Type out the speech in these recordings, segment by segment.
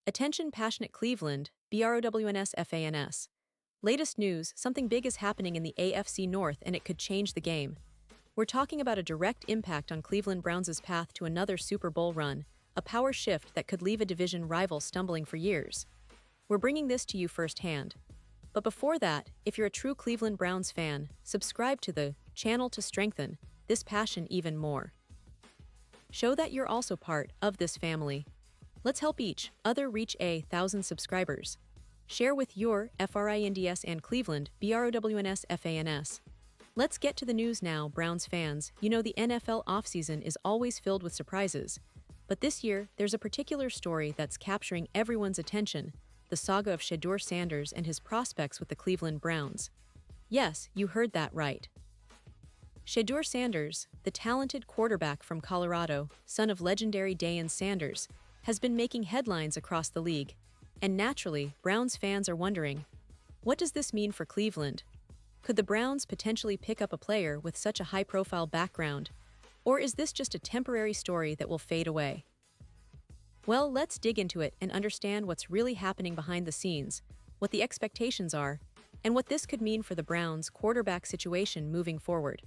Attention passionate Cleveland, BROWNS. Latest news, something big is happening in the AFC North and it could change the game. We're talking about a direct impact on Cleveland Browns' path to another Super Bowl run, a power shift that could leave a division rival stumbling for years. We're bringing this to you firsthand. But before that, if you're a true Cleveland Browns fan, subscribe to the channel to strengthen this passion even more. Show that you're also part of this family. Let's help each other reach 1,000 subscribers. Share with your FRINDS and Cleveland BROWNS. Let's get to the news now, Browns fans. You know the NFL offseason is always filled with surprises. But this year, there's a particular story that's capturing everyone's attention, the saga of Shedeur Sanders and his prospects with the Cleveland Browns. Yes, you heard that right. Shedeur Sanders, the talented quarterback from Colorado, son of legendary Deion Sanders, has been making headlines across the league. And naturally, Browns fans are wondering, what does this mean for Cleveland? Could the Browns potentially pick up a player with such a high-profile background? Or is this just a temporary story that will fade away? Well, let's dig into it and understand what's really happening behind the scenes, what the expectations are, and what this could mean for the Browns' quarterback situation moving forward.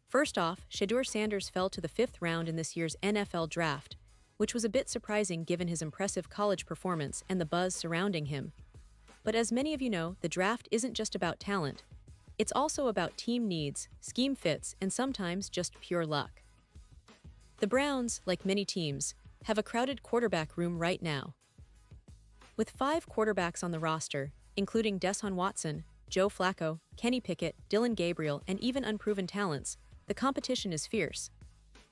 First off, Shedeur Sanders fell to the 5th round in this year's NFL Draft, which was a bit surprising given his impressive college performance and the buzz surrounding him. But as many of you know, the draft isn't just about talent. It's also about team needs, scheme fits, and sometimes just pure luck. The Browns, like many teams, have a crowded quarterback room right now. With 5 quarterbacks on the roster, including Deshaun Watson, Joe Flacco, Kenny Pickett, Dillon Gabriel, and even unproven talents, the competition is fierce.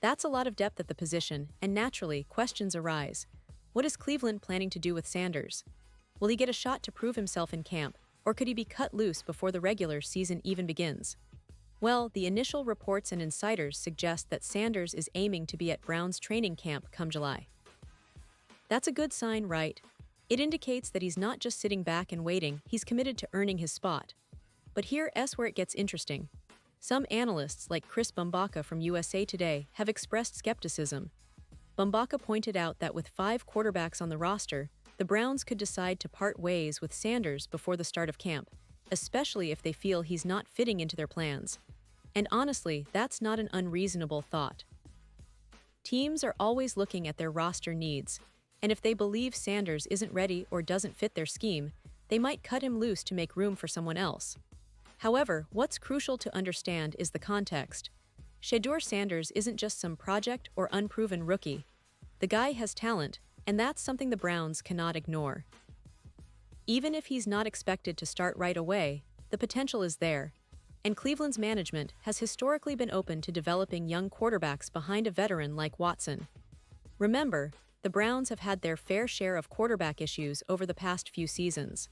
That's a lot of depth at the position, and naturally, questions arise. What is Cleveland planning to do with Sanders? Will he get a shot to prove himself in camp, or could he be cut loose before the regular season even begins? Well, the initial reports and insiders suggest that Sanders is aiming to be at Browns training camp come July. That's a good sign, right? It indicates that he's not just sitting back and waiting, he's committed to earning his spot. But here's where it gets interesting. Some analysts, like Chris Bumbaca from USA Today, have expressed skepticism. Bumbaca pointed out that with 5 quarterbacks on the roster, the Browns could decide to part ways with Sanders before the start of camp, especially if they feel he's not fitting into their plans. And honestly, that's not an unreasonable thought. Teams are always looking at their roster needs, and if they believe Sanders isn't ready or doesn't fit their scheme, they might cut him loose to make room for someone else. However, what's crucial to understand is the context. Shedeur Sanders isn't just some project or unproven rookie. The guy has talent, and that's something the Browns cannot ignore. Even if he's not expected to start right away, the potential is there, and Cleveland's management has historically been open to developing young quarterbacks behind a veteran like Watson. Remember, the Browns have had their fair share of quarterback issues over the past few seasons.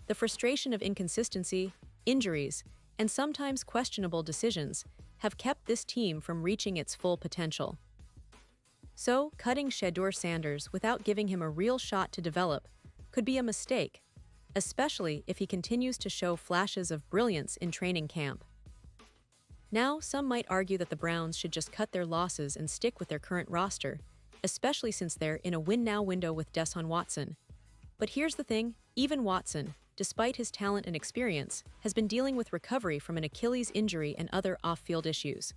The frustration of inconsistency, injuries, and sometimes questionable decisions have kept this team from reaching its full potential. So, cutting Shedeur Sanders without giving him a real shot to develop could be a mistake, especially if he continues to show flashes of brilliance in training camp. Now, some might argue that the Browns should just cut their losses and stick with their current roster, especially since they're in a win-now window with Deshaun Watson. But here's the thing, even Watson, despite his talent and experience, has been dealing with recovery from an Achilles injury and other off-field issues.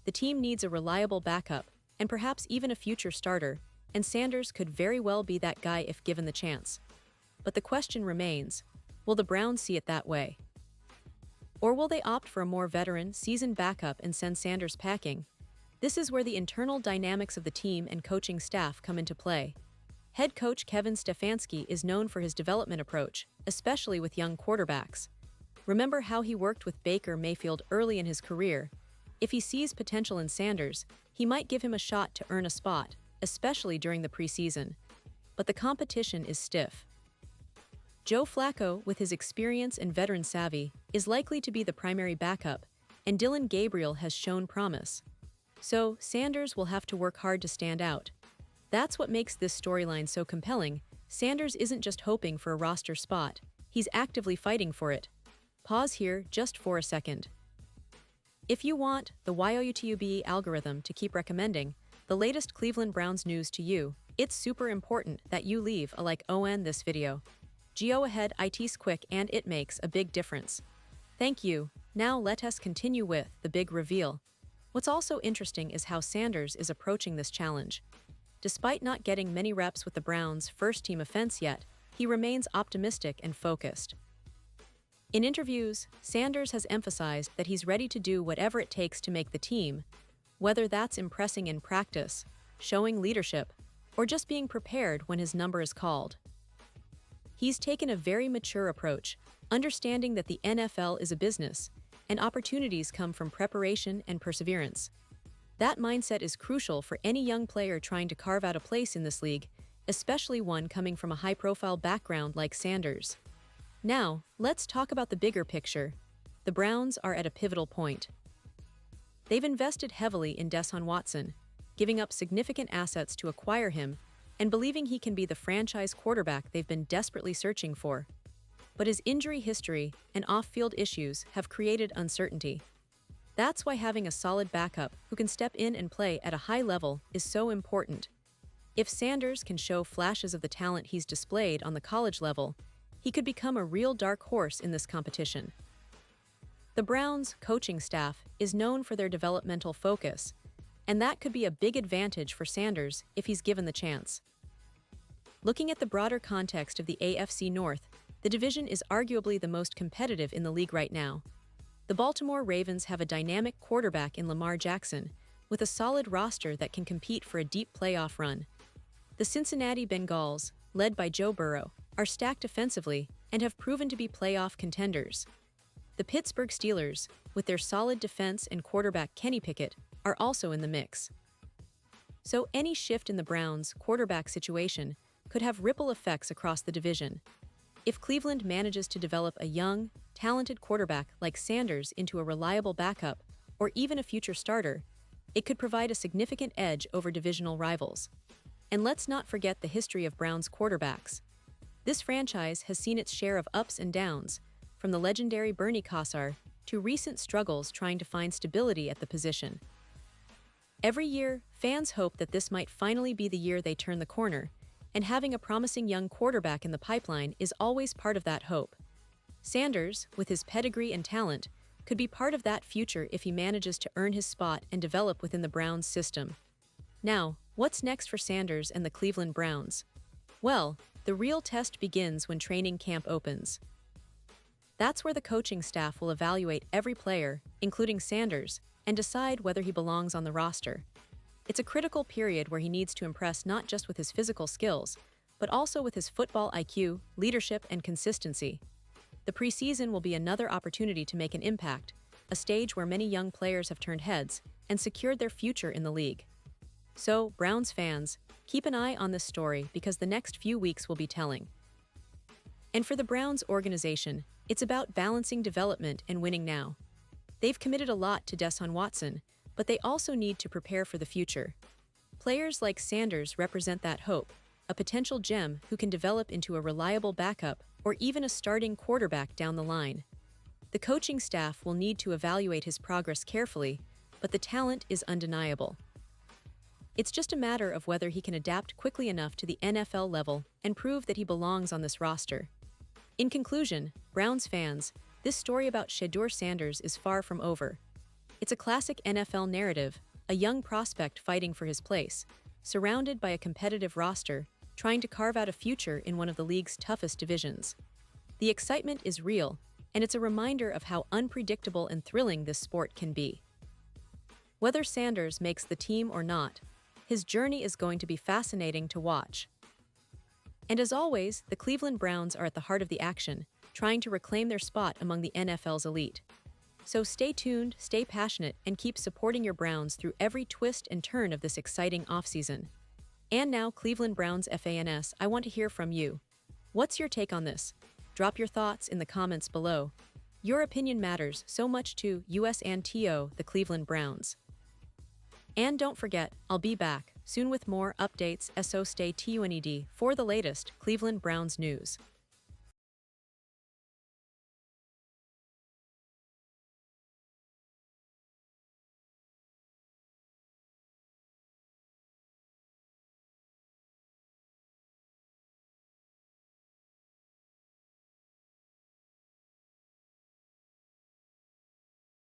The team needs a reliable backup, and perhaps even a future starter, and Sanders could very well be that guy if given the chance. But the question remains, will the Browns see it that way? Or will they opt for a more veteran, seasoned backup and send Sanders packing? This is where the internal dynamics of the team and coaching staff come into play. Head coach Kevin Stefanski is known for his development approach, especially with young quarterbacks. Remember how he worked with Baker Mayfield early in his career? If he sees potential in Sanders, he might give him a shot to earn a spot, especially during the preseason. But the competition is stiff. Joe Flacco, with his experience and veteran savvy, is likely to be the primary backup, and Dillon Gabriel has shown promise. So, Sanders will have to work hard to stand out. That's what makes this storyline so compelling. Sanders isn't just hoping for a roster spot, he's actively fighting for it. Pause here just for a second. If you want the YouTube algorithm to keep recommending the latest Cleveland Browns news to you, It's super important that you leave a like on this video. Go ahead, it's quick and it makes a big difference. Thank you. Now let us continue with the big reveal. What's also interesting is how Sanders is approaching this challenge. Despite not getting many reps with the Browns' first-team offense yet, he remains optimistic and focused. In interviews, Sanders has emphasized that he's ready to do whatever it takes to make the team, whether that's impressing in practice, showing leadership, or just being prepared when his number is called. He's taken a very mature approach, understanding that the NFL is a business, and opportunities come from preparation and perseverance. That mindset is crucial for any young player trying to carve out a place in this league, especially one coming from a high-profile background like Sanders. Now, let's talk about the bigger picture. The Browns are at a pivotal point. They've invested heavily in Deshaun Watson, giving up significant assets to acquire him, and believing he can be the franchise quarterback they've been desperately searching for. But his injury history and off-field issues have created uncertainty. That's why having a solid backup who can step in and play at a high level is so important. If Sanders can show flashes of the talent he's displayed on the college level, he could become a real dark horse in this competition. The Browns' coaching staff is known for their developmental focus, and that could be a big advantage for Sanders if he's given the chance. Looking at the broader context of the AFC North, the division is arguably the most competitive in the league right now. The Baltimore Ravens have a dynamic quarterback in Lamar Jackson, with a solid roster that can compete for a deep playoff run. The Cincinnati Bengals, led by Joe Burrow, are stacked offensively and have proven to be playoff contenders. The Pittsburgh Steelers, with their solid defense and quarterback Kenny Pickett, are also in the mix. So any shift in the Browns' quarterback situation could have ripple effects across the division. If Cleveland manages to develop a young, talented quarterback like Sanders into a reliable backup, or even a future starter, it could provide a significant edge over divisional rivals. And let's not forget the history of Browns quarterbacks. This franchise has seen its share of ups and downs, from the legendary Bernie Kosar to recent struggles trying to find stability at the position. Every year, fans hope that this might finally be the year they turn the corner, and having a promising young quarterback in the pipeline is always part of that hope. Sanders, with his pedigree and talent, could be part of that future if he manages to earn his spot and develop within the Browns system. Now, what's next for Sanders and the Cleveland Browns? Well, the real test begins when training camp opens. That's where the coaching staff will evaluate every player, including Sanders, and decide whether he belongs on the roster. It's a critical period where he needs to impress not just with his physical skills, but also with his football IQ, leadership, and consistency. The preseason will be another opportunity to make an impact, a stage where many young players have turned heads and secured their future in the league. So, Browns fans, keep an eye on this story because the next few weeks will be telling. And for the Browns organization, it's about balancing development and winning now. They've committed a lot to Deshaun Watson, but they also need to prepare for the future. Players like Sanders represent that hope, a potential gem who can develop into a reliable backup or even a starting quarterback down the line. The coaching staff will need to evaluate his progress carefully, but the talent is undeniable. It's just a matter of whether he can adapt quickly enough to the NFL level and prove that he belongs on this roster. In conclusion, Browns fans, this story about Shedeur Sanders is far from over. It's a classic NFL narrative, a young prospect fighting for his place, surrounded by a competitive roster, trying to carve out a future in one of the league's toughest divisions. The excitement is real, and it's a reminder of how unpredictable and thrilling this sport can be. Whether Sanders makes the team or not, his journey is going to be fascinating to watch. And as always, the Cleveland Browns are at the heart of the action, trying to reclaim their spot among the NFL's elite. So stay tuned, stay passionate, and keep supporting your Browns through every twist and turn of this exciting offseason. And now, Cleveland Browns fans, I want to hear from you. What's your take on this? Drop your thoughts in the comments below. Your opinion matters so much to us and to the Cleveland Browns. And don't forget, I'll be back soon with more updates, so stay tuned for the latest Cleveland Browns news.